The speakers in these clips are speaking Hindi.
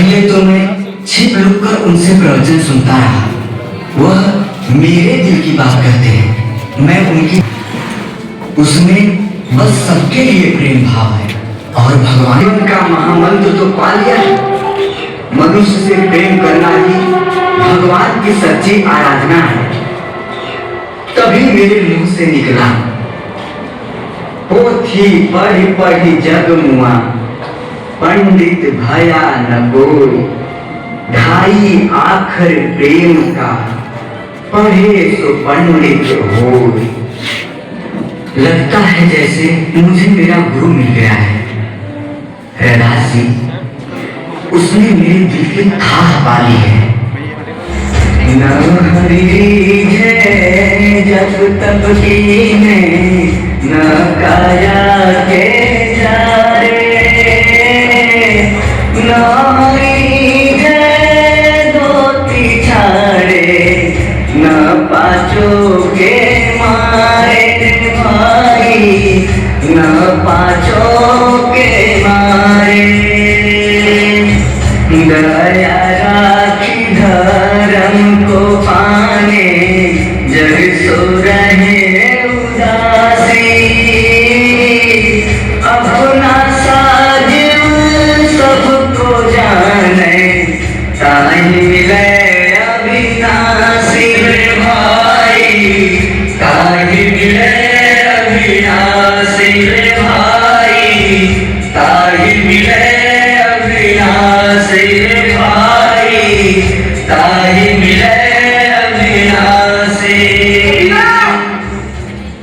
पहले तो मैं छिप लुक कर उनसे प्रवचन सुनता रहा। वह मेरे दिल की बात करते हैं, मैं उनकी। उसमें बस सबके लिए प्रेम भाव है और भगवान का महामंत्र तो पा लिया है। मनुष्य से प्रेम करना ही भगवान की सच्ची आराधना है। तभी मेरे मुंह से निकला, पोथी पढ़ी पढ़ी जग मुआ, पंडित भया न कोई, ढाई आखर प्रेम का, पढ़े सो पंडित होय। लगता है जैसे मुझे मेरा गुरु मिल गया है। रैदास जी, उसने मेरे दिल की थाह पा ली है। न हरि है जब तक कीने, न काया के जारे, न हरि है धोती छाड़े, न पाछो के मारे भाई, न पाछो के मारे। दया राखी धर्म को पाने, जग सो रहे उदासी, अपना साजिब सबको जाने, ताहि मिले अविनाशी भाई, ताहि मिले अविनाशी भाई, ताहि मिले अविनाशी भाई, ताहि मिले अविनाशी।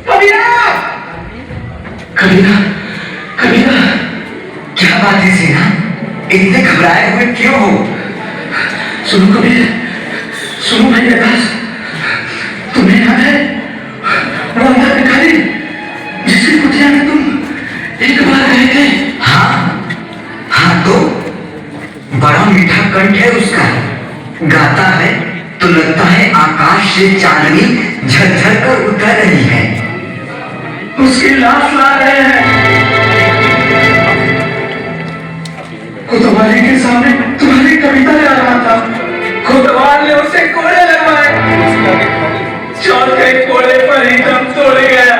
कबीरा, कबीरा, कबीरा, क्या बात है सेना? इतने घबराए हुए क्यों हो? सुनो कबीर, सुनो भाई रैदास, तुम्हें याद है वो अंधा भिखारी जिसकी कुटिया में तुम एक बार गए थे? हाँ हाँ, तो बड़ा मीठा कंठ है उसका, गाता है तो लगता है आकाश से चांदनी झरझर कर उतर रही है। उसकी लाश ला रहे हैं। कोतवाली के सामने तुम्हारी कविता ले रहा था, कोतवाल ने उसे कोड़े लगवाए, चौथे कोड़े पर ही दम तोड़ गया।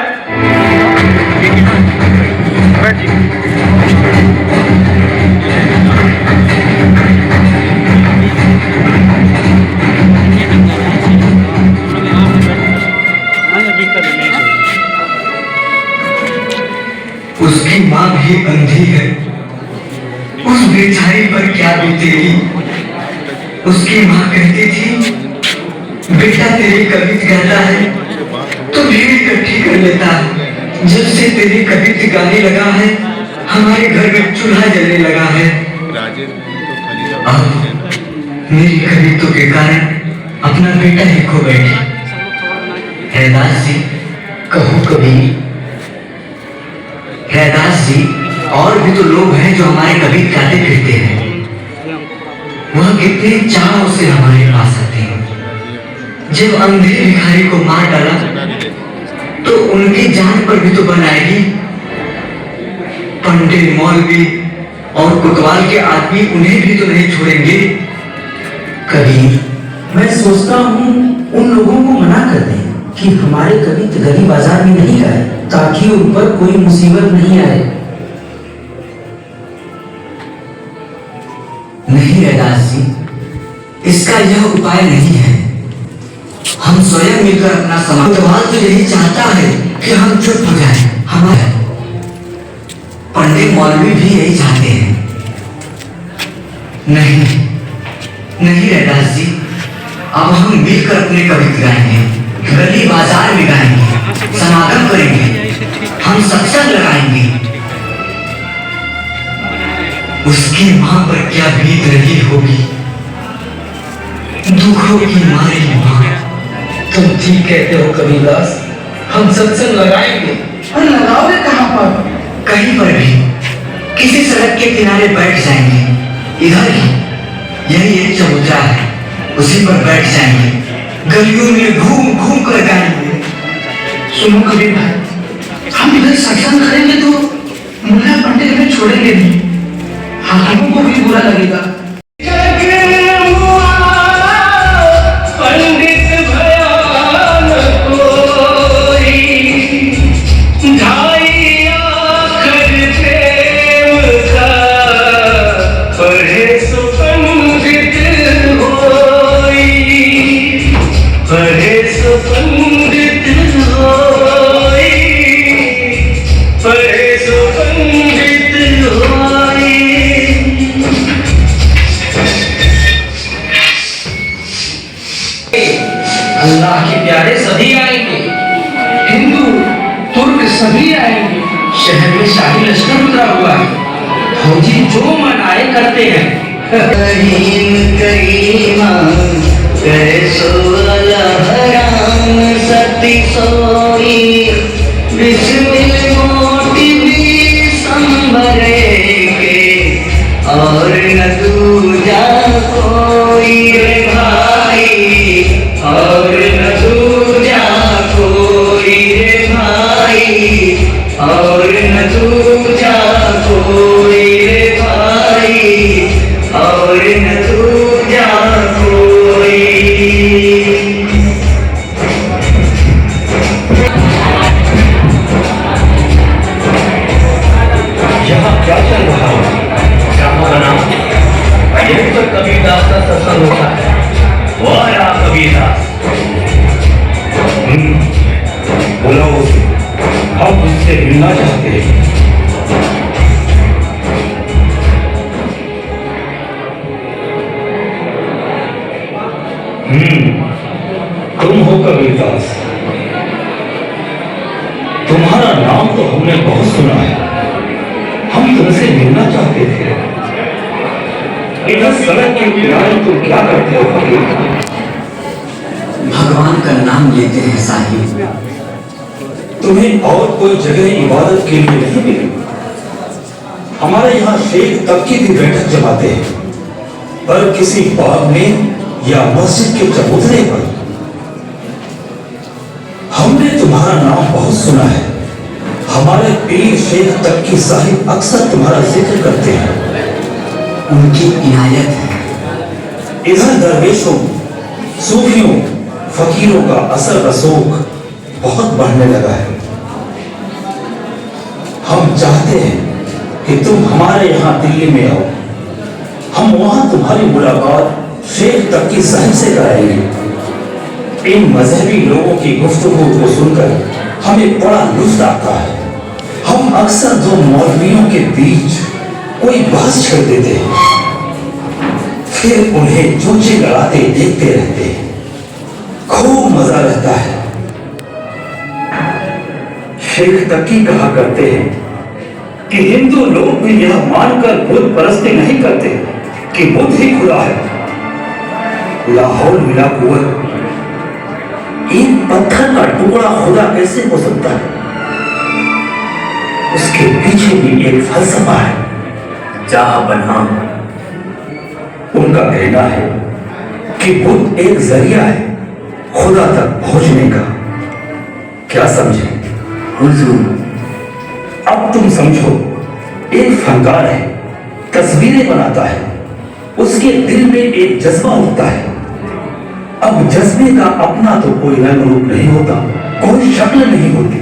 उसकी माँ भी अंधी है, उस बेचारी पर क्या बीतेगी। उसकी माँ कहती थी, बेटा तेरी कविता गाता है तो भीड़ इकट्ठी कर लेता है। जब से तेरी कविता गाने लगा है, हमारे घर में चूल्हा जलने लगा है। अब मेरी कविता के कारण अपना बेटा ही खो बैठी। रैदास जी, कहो कभी। रैदास जी, और भी तो लोग हैं जो हमारे कविता गाते फिरते हैं। वह कितने चाव से हमारे पास आते हैं। जब अंधे भिखारी को मार डाला तो उनकी जान पर भी तो बन आएगी। पंडित, मौलवी और कोतवाल के आदमी उन्हें भी तो नहीं छोड़ेंगे। कबीर, मैं सोचता हूँ उन लोगों को मना कर दें कि हमारे कविता गली बाजार में नहीं गाए, ताकि उन पर कोई मुसीबत नहीं आए। नहीं रैदास जी, इसका यह उपाय नहीं है। हम स्वयं मिलकर अपना समाज, कोतवाल तो यही चाहता है कि हम चुप हो जाएं। हमारे पंडित मौलवी भी यही चाहते हैं। नहीं नहीं रैदास जी, अब हम मिलकर अपने कविता गाएंगे, गली बाजार में गाएंगे, समागम करेंगे, हम सत्संग लगाएंगे। उसकी मां पर क्या बीत रही होगी, दुखों की मारी मां। तुम ठीक कहते हो कबीरदास, हम सत्संग लगाएंगे। और लगाओगे कहाँ पर? कहीं पर भी, किसी सड़क के किनारे बैठ जाएंगे। इधर ही यही एक चबूतरा है, उसी पर बैठ जाएंगे, गलियों में घूम घूम कर गाएंगे। सुनो कबीर भाई, हम इधर सत्संग करेंगे तो मुल्ला पंडित हमें छोड़ेंगे नहीं, हाकिमों को भी बुरा लगेगा। पंडित होई, परेसो पंडित होई। अल्लाह के प्यारे सभी आएंगे, हिंदू तुर्क सभी आएंगे। शहर में शाही लश्कर उतरा हुआ है, फौजी जो मन आए करते हैं। करीम करीमा कैसो अलहराम सती सोई, बिस्मिल मोटी भी संभरे के और न दूजा कोई रे भाई, और न दूजा कोई रे भाई, और न दूजा कोई रे भाई, और न दूजा कोई। यहाँ क्या चल रहा है? कहाँ बना? यही तो कबीरदास का सत्संग होता है। वाह यार कबीरदास। बुलाओ उसे, हम उससे मिलना चाहते हैं। तुम हो कबीरदास। तुम्हारा नाम तो हमने बहुत सुना है, हम तुमसे मिलना चाहते थे। इधर सड़क के किनारे तुम क्या करते हो फकीर? भगवान का नाम लेते हैं साहिब। तुम्हें और कोई जगह इबादत के लिए नहीं मिली? हमारे यहाँ शेख तबकी की बैठक जमाते हैं, पर किसी बाग में या मस्जिद के चबूतरे पर। हमने तुम्हारा नाम बहुत सुना है। हमारे पीर शेख तबकी साहिब अक्सर तुम्हारा जिक्र करते हैं। उनकी इनायत है। इधर दरवेशों, सूफियों, फकीरों का असर रसूख बहुत बढ़ने लगा है। हम चाहते हैं कि तुम हमारे यहाँ दिल्ली में आओ। हम वहाँ तुम्हारी मुलाकात शेख तबकी साहिब से कराएंगे। इन मजहबी लोगों की गुफ्तगू को सुनकर हमें बड़ा लुत्फ आता है। हम अक्सर दो मौलवियों के बीच कोई बहस छेड़ देते हैं, फिर उन्हें चूचे लड़ाते देखते रहते हैं। खूब मजा रहता है। शेख तकी कहा करते हैं कि हिंदू लोग भी यह मानकर बुत परस्ती नहीं करते कि बुद्ध ही खुदा है। लाहौल मिला कुवत, एक पत्थर का टुकड़ा खुदा कैसे हो सकता है? उसके पीछे भी एक फलसफा है। जहां बना उनका कहना है कि बुद्ध एक जरिया है खुदा तक पहुंचने का। क्या समझे हुजूर? अब तुम समझो, एक फनकार है, तस्वीरें बनाता है, उसके दिल में एक जज्बा होता है। अब जज्बे का अपना तो कोई रंग रूप नहीं होता, कोई शक्ल नहीं होती,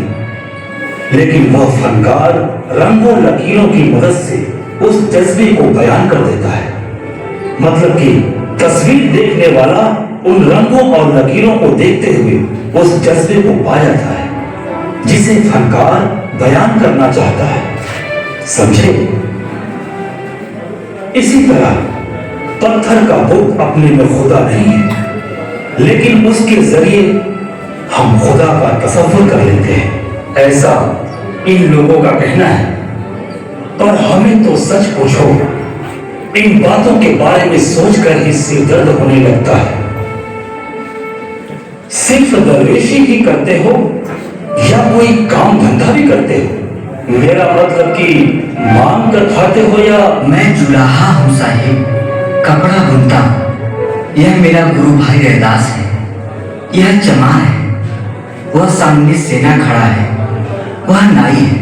लेकिन वह फनकार रंगों लकीरों की मदद से उस जज्बे को बयान कर देता है। मतलब कि तस्वीर देखने वाला उन रंगों और लकीरों को देखते हुए उस जज्बे को पा जाता है जिसे फनकार बयान करना चाहता है। समझे? इसी तरह पत्थर का बुत अपने में खुदा नहीं है, लेकिन उसके जरिए हम खुदा का तसव्वुर कर लेते हैं, ऐसा इन लोगों का कहना है। पर हमें तो सच पूछो, इन बातों के बारे में सोचकर ही सिर दर्द होने लगता है। सिर्फ दरवेशी ही करते हो या कोई काम धंधा भी करते हो? मेरा मतलब कि मांग कर खाते हो या? मैं जुलाहा हूँ साहिब, कपड़ा बुनता हूँ। यह मेरा गुरु भाई रहदास है, यह चमार है, वह सामने सेना खड़ा है, वह नाई है,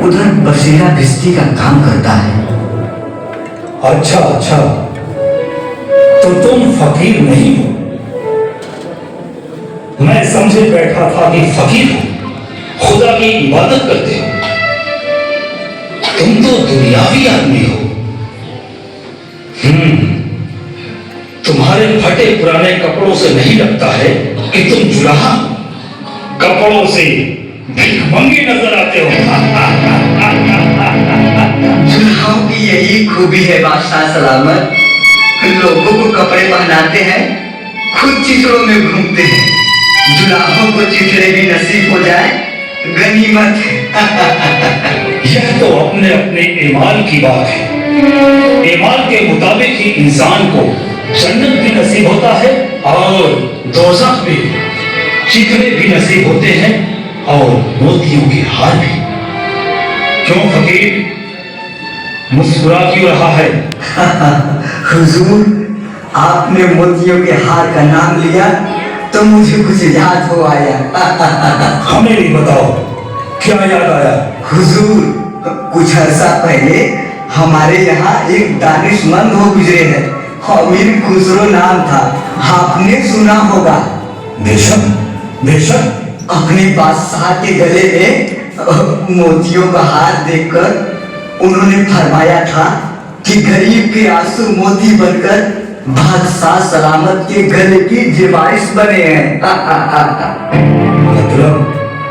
उधर बसीरा भिस्ती का काम करता है। अच्छा अच्छा, तो तुम फकीर नहीं हो? मैं समझे बैठा था कि फकीर हो, खुदा की इबादत करते हो। तुम तो दुनियावी आदमी हो। तुम्हारे फटे पुराने कपड़ों से नहीं लगता है कि तुम जुलाहा कपड़ों से भिखमंगे नजर आते हो। जुल्हाओं की यही खूबी है बादशाह सलामत, लोगों को कपड़े पहनाते हैं, खुद चिथड़ों में घूमते हैं। जुलाहों को चिथड़े भी नसीब हो जाए गनीमत है। यह तो अपने अपने ईमान की बात है। ईमान के मुताबिक ही इंसान को जन्नत भी नसीब होता है और दोज़ख भी, चिथड़े भी नसीब होते हैं और मोतियों के हार भी। क्यों फकीर मुस्कुरा क्यों रहा है? हुजूर, आपने मोतियों के हार का नाम लिया तो मुझे कुछ याद हो आया। हमें भी बताओ, क्या याद आया? हुजूर, कुछ अर्सा पहले हमारे यहाँ एक दानिशमंद हो गुजरे हैं, अमीर खुसरो नाम था, आपने सुना होगा। बेशक बेशक। अपने बादशाह के गले में मोतियों का हार देखकर उन्होंने फरमाया था कि गरीब के आंसू मोती बनकर बादशाह सलामत के गले की जेबारिश बने हैं। मतलब?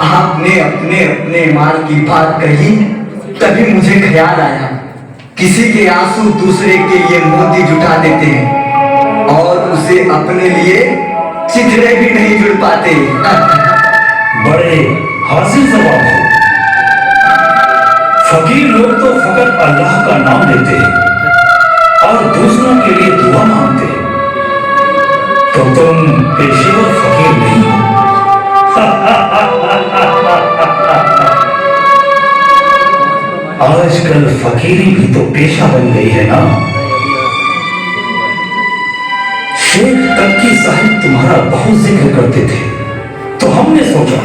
आपने अपने अपने माल की बात कही, तभी मुझे ख्याल आया, किसी के आंसू दूसरे के लिए मोती जुटा देते हैं और उसे अपने लिए चिथड़े भी नहीं जुड़ पाते। बड़े हासिल जवाब हो। फकीर लोग तो फकत अल्लाह का नाम लेते हैं और दूसरों के लिए दुआ मांगते हैं, तो तुम पेशेवर फकीर नहीं हो। आजकल फकीरी भी तो पेशा बन गई है ना। शेख तक्की साहिब तुम्हारा बहुत जिक्र करते थे, तो हमने सोचा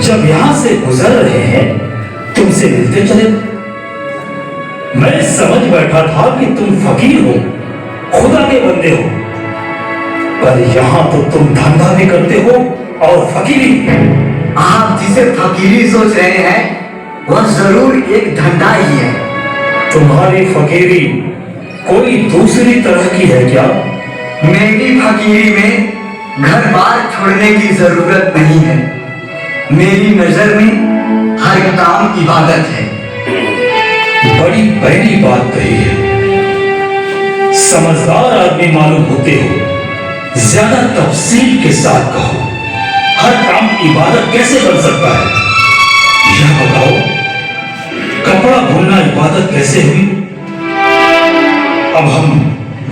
जब यहां से गुजर रहे हैं तुमसे मिलते चले। मैं समझ बैठा था कि तुम फकीर हो, खुदा के बंदे हो, पर यहां तो तुम धंधा भी करते हो और फकीरी। आप जिसे फकीरी सोच रहे हैं वह जरूर एक धंधा ही है। तुम्हारी फकीरी कोई दूसरी तरह की है क्या? मेरी फकीरी में घर बार छोड़ने की जरूरत नहीं है। मेरी नजर में हर काम इबादत है। बड़ी पहली बात कही है। समझदार आदमी मालूम होते हो, ज्यादा तफसील के साथ कहो। हर काम इबादत कैसे बन सकता है? यह बताओ, कपड़ा बुनना इबादत कैसे हुई? अब हम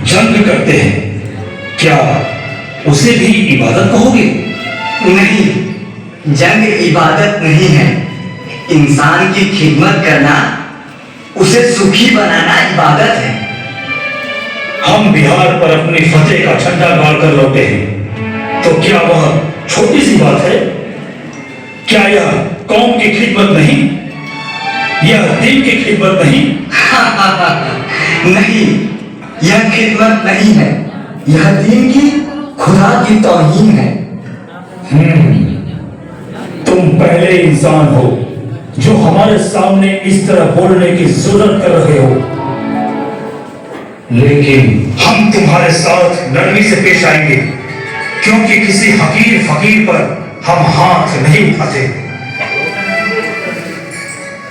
जंग करते हैं, क्या उसे भी इबादत कहोगे? नहीं, जंग इबादत नहीं है। इंसान की खिदमत करना, उसे सुखी बनाना इबादत है। हम बिहार पर अपनी फतेह का झंडा गाड़कर लौटे हैं, तो क्या वह छोटी सी बात है? क्या यह कौम की खिदमत नहीं? यह दीन की खिदमत नहीं? नहीं, यह खिदमत नहीं है, यह दीन की, खुदा की तौहीन है। तुम पहले इंसान हो जो हमारे सामने इस तरह बोलने की जरूरत कर रहे हो, लेकिन हम तुम्हारे साथ नरमी से पेश आएंगे, क्योंकि किसी हकीर फकीर पर हम हाथ नहीं उठाते।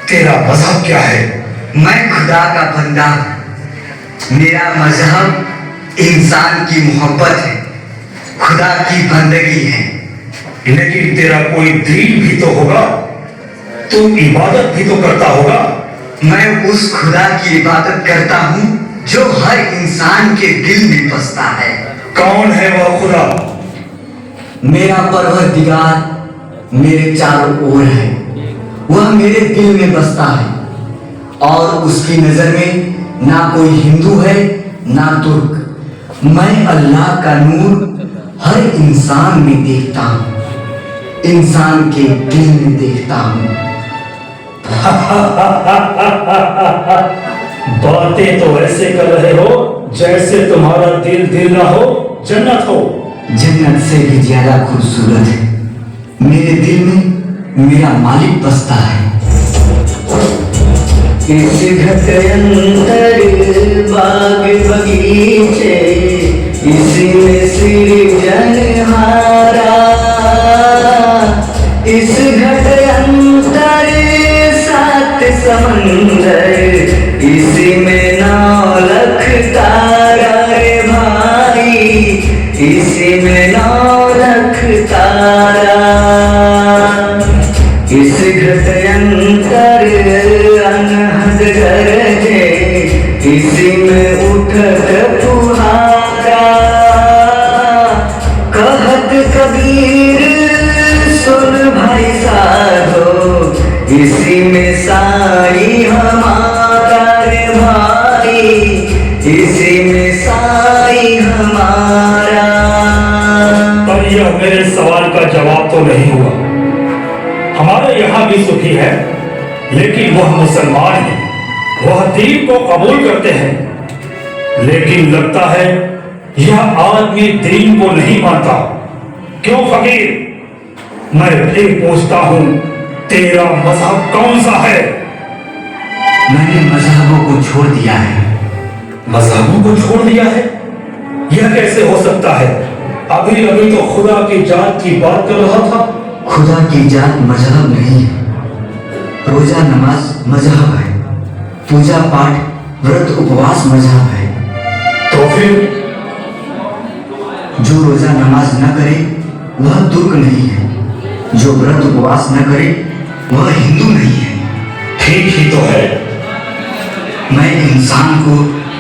तेरा मजहब क्या है? मैं खुदा का बंदा हूं। मेरा मजहब इंसान की मोहब्बत है, खुदा की बंदगी है। लेकिन तेरा कोई दीन भी तो होगा, तू इबादत भी तो करता होगा। मैं उस खुदा की इबादत करता हूँ जो हर इंसान के दिल में बसता है। कौन है वह खुदा? मेरा परवरदिगार मेरे चारों ओर है, वह मेरे दिल में बसता है और उसकी नजर में ना कोई हिंदू है ना तुर्क। मैं अल्लाह का नूर हर इंसान में देखता हूँ, इंसान के दिल में देखता हूँ। बातें तो ऐसे कर रहे हो जैसे तुम्हारा दिल दिल ना हो, जन्नत हो। जन्नत से भी ज्यादा खूबसूरत है। मेरे दिल में मेरा मालिक बसता है। इस घट अंतर बाग बगीचे इसी में सृजनहारा, इस घट अंतर सात समंदर, इसी में 9 लाख तारा रे भाई, इसी में 9 लाख तारा। इस घट अंतर अनहद गरजे, इसी में उठत फुहारा, कहत कबीर सुन भाई साधो, इसी में साई हमारा रे भाई, इसी में साई हमारा। पर यह मेरे सवाल का जवाब तो नहीं हुआ। हमारे यहाँ भी सुखी है, लेकिन वह मुसलमान है, वह दीन को कबूल करते हैं, लेकिन लगता है यह आदमी दीन को नहीं मानता। क्यों फकीर? मैं फिर पूछता हूँ, तेरा मजहब कौन सा है? मैंने मजहबों को छोड़ दिया है। मजहबों को छोड़ दिया है? यह कैसे हो सकता है? अभी अभी तो खुदा की जात की बात कर रहा था। खुदा की जात मजहब नहीं है। रोजा नमाज मजहब है, पूजा पाठ व्रत उपवास मजहब है। तो फिर जो रोजा नमाज न करे वह तुर्क नहीं है, जो व्रत उपवास न करे वह हिंदू नहीं है। ठीक ही तो है। मैं इंसान को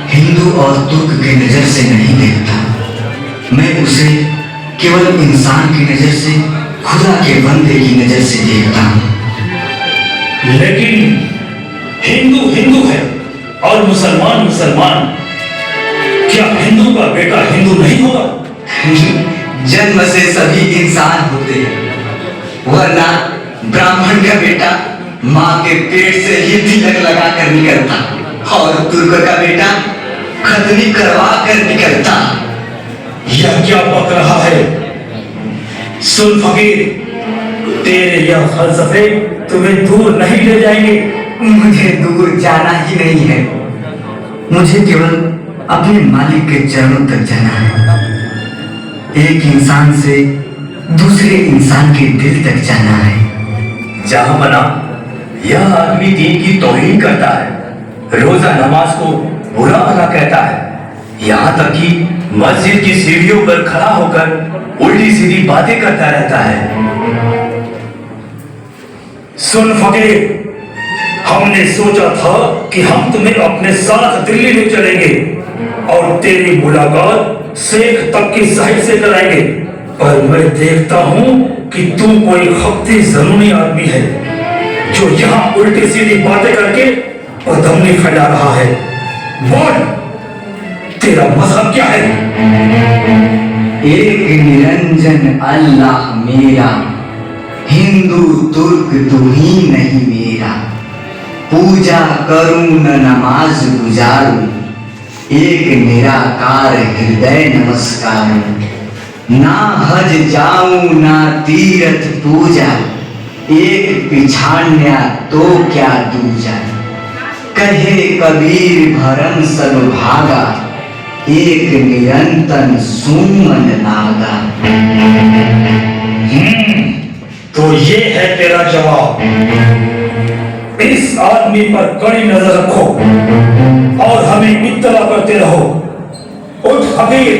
हिंदू और तुर्क की नजर से नहीं देखता, मैं उसे केवल इंसान की नजर से, खुदा के बंदे की नजर से देखता हूँ। लेकिन हिंदू हिंदू है और मुसलमान मुसलमान, क्या हिंदू का बेटा हिंदू नहीं होगा? जन्म से सभी इंसान होते हैं, वरना ब्राह्मण का बेटा माँ के पेट से ही तिलक लगा कर निकलता और तुर्क का बेटा खतनी करवा कर निकलता। यह क्या बक रहा है? सुन फकीर, तेरे यह फलसफे तुम्हें दूर नहीं ले जाएंगे। मुझे दूर जाना ही नहीं है, मुझे केवल अपने मालिक के चरणों तक जाना है। एक इंसान से दूसरे इंसान के दिल तक जाना है। जहां बना यह आदमी दीन की तौहीन करता है, रोजा नमाज को बुरा भला कहता है, यहाँ तक कि मस्जिद की सीढ़ियों पर खड़ा होकर उल्टी सीधी बातें करता रहता है। सुन फकीर, हमने सोचा था कि हम तुम्हें अपने साथ दिल्ली ले चलेंगे और तेरी मुलाकात शेख तक की साहिब से कराएंगे, पर मैं देखता हूँ कि तू कोई खपती ज़रूरी आदमी है जो यहाँ उल्टी सीधी बातें करके बदअमनी फैला रहा है। बोल, तेरा मजहब क्या है? एक निरंजन अल्लाह मेरा, हिंदू तुर्क तू ही नहीं मेरा। पूजा करूं न नमाज गुजारूं, एक निराकार हृदय नमस्कारूं। ना हज जाऊं ना तीरथ पूजा, एक पिछान्या तो क्या दूजा। कहे कबीर भरम सब भागा, एक निरंतन सुमन लागा। तो ये है तेरा जवाब। इस आदमी पर कड़ी नजर रखो और हमें इत्तला करते रहो। उठ फकीर,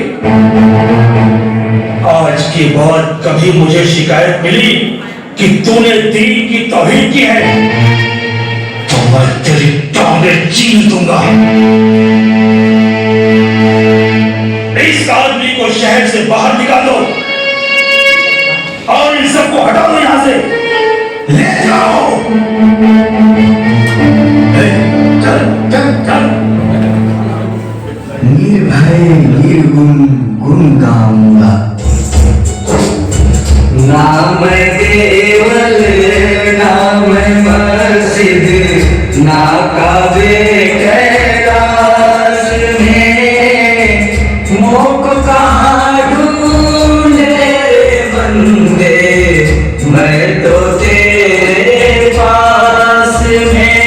आज के बाद कभी मुझे शिकायत मिली कि तूने दीन की तौहीन की है तो मैं तेरी टांगें चीर दूंगा। इस आदमी को शहर से बाहर निकालो और इन सबको हटा दो यहाँ से। ले जाओ। चल चल चल। निर्भय निर्गुण गुण गाऊंगा, नाम केवल नाम मस्जिद ना काबे कैलाश में। मोक कहाँ ढूंढे बंदे, मैं तो तेरे पास में,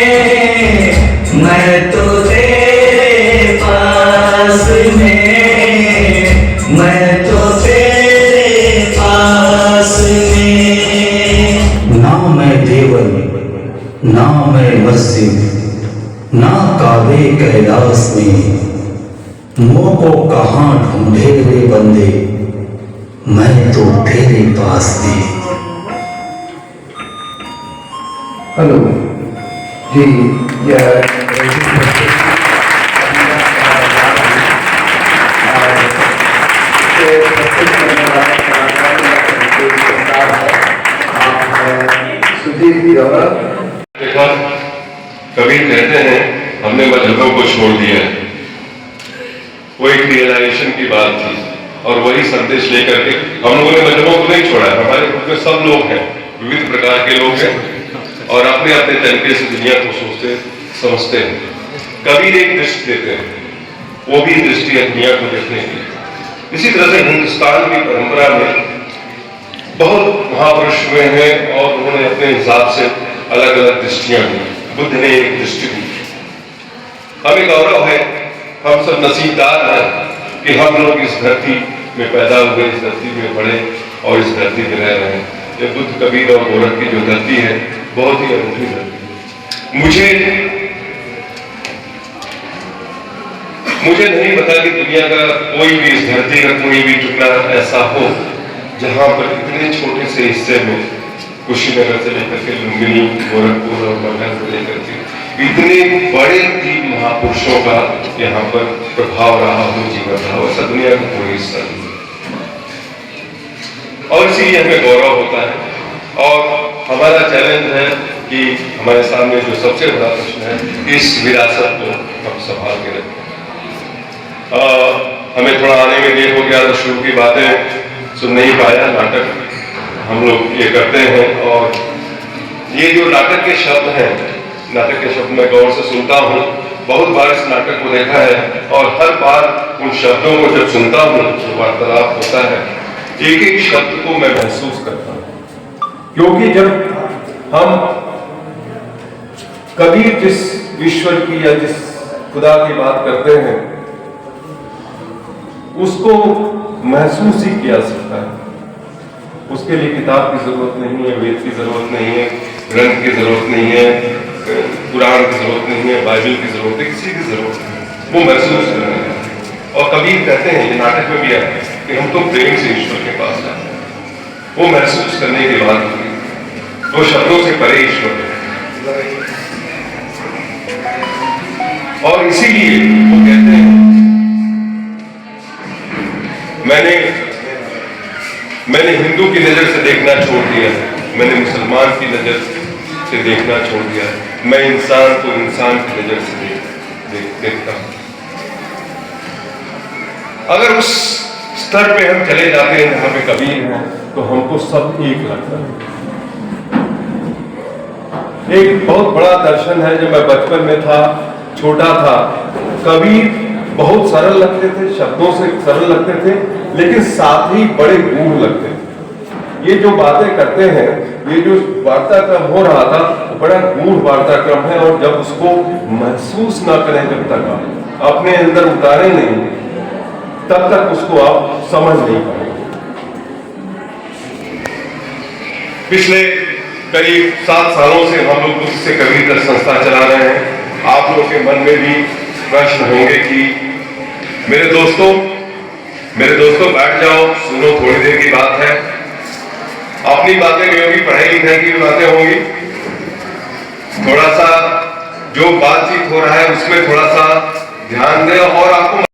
मैं तो तेरे पास में। मैं देवल, ना मैं मस्जिद, ना काबे कैलाश में, मुँह को कहाँ ढूंढे रे बंदे, मैं तो तेरे पास थी। हेलो जी, यह देखा, कबीर कहते हैं हमने मजहबों को छोड़ दिया है। वो एक रियलाइजेशन की बात थी और वही संदेश लेकर के हम लोगों ने मजहबों को नहीं छोड़ा है। हमारे ग्रुप में सब लोग हैं, विविध प्रकार के लोग हैं और अपने अपने तरीके से दुनिया को सोचते समझते हैं। कबीर एक दृष्टि देते हैं, वो भी दृष्टि है दुनिया को देखने की। इसी तरह से हिंदुस्तान की परंपरा में बहुत महापुरुष हुए हैं और उन्होंने अपने हिसाब से अलग अलग दृष्टियां दी। बुद्ध ने एक दृष्टि दी। हमें गौरव है, हम सब नसीबदार हैं कि हम लोग इस धरती में पैदा हुए, इस धरती में बढ़े और इस धरती में रह रहे हैं। ये बुद्ध, कबीर और गोरख की जो धरती है बहुत ही अनूठी धरती है। मुझे नहीं पता कि दुनिया का कोई भी, इस धरती का कोई भी टुकड़ा ऐसा हो जहां पर इतने छोटे से हिस्से में, कुशीनगर से लेकर के लुम्बिनी, गोरखपुर और मगहर से लेकर के इतने बड़े 3 महापुरुषों का यहाँ पर प्रभाव रहा हो, जीवन रहा हो, ऐसा दुनिया का कोई हिस्सा नहीं। और इसीलिए हमें गौरव होता है और हमारा चैलेंज है कि हमारे सामने जो सबसे बड़ा प्रश्न है, इस विरासत को हम संभाल के रखें। हमें थोड़ा आने में देर हो गया तो शुरू की बातें सुन नहीं पाया। नाटक हम लोग ये करते हैं और ये जो नाटक के शब्द हैं, नाटक के शब्द मैं गौर से सुनता हूँ। बहुत बार इस नाटक को देखा है और हर बार उन शब्दों को जब सुनता हूँ, जो वार्तालाप होता है, एक एक शब्द को मैं महसूस करता हूँ। क्योंकि जब हम कबीर जिस ईश्वर की या जिस खुदा की बात करते हैं, उसको महसूस ही किया सकता है। उसके लिए किताब की जरूरत नहीं है, वेद की जरूरत नहीं है, ग्रंथ की जरूरत नहीं है, कुरान की जरूरत नहीं है, बाइबल की जरूरत है, किसी की जरूरत नहीं है। वो महसूस करना है। और कबीर कहते हैं, ये नाटक में भी है कि हम तो प्रेम से ईश्वर के पास जाते हैं। वो महसूस करने के बाद वो शब्दों से परे ईश्वर है। और इसीलिए वो कहते हैं, मैंने हिंदू की नजर से देखना छोड़ दिया है, मैंने मुसलमान की नजर से देखना छोड़ दिया है, मैं इंसान को इंसान की नजर से देखता हूं। अगर उस स्तर पे हम चले जाते हैं जहां पे कबीर हैं, तो हमको सब एक लगता है। एक बहुत बड़ा दर्शन है, जब मैं बचपन में था, छोटा था, कबीर बहुत सरल लगते थे, शब्दों से सरल लगते थे, लेकिन साथ ही बड़े गूढ़ लगते थे। ये जो बातें करते हैं, ये जो वार्ताक्रम हो रहा था, बड़ा गूढ़ वार्ताक्रम है और जब उसको महसूस ना करें, जब तक आप अपने अंदर उतारे नहीं, तब तक उसको आप समझ नहीं पाएंगे। पिछले करीब 7 सालों से हम लोग उससे कबीर दर्शन संस्था चला रहे हैं। आप लोगों के मन में भी प्रश्न होंगे कि मेरे दोस्तों बैठ जाओ, सुनो, थोड़ी देर की बात है। अपनी बातें नहीं होगी, पढ़ाई लिखाई की भी बातें होंगी। थोड़ा सा जो बातचीत हो रहा है उसमें थोड़ा सा ध्यान दें और आपको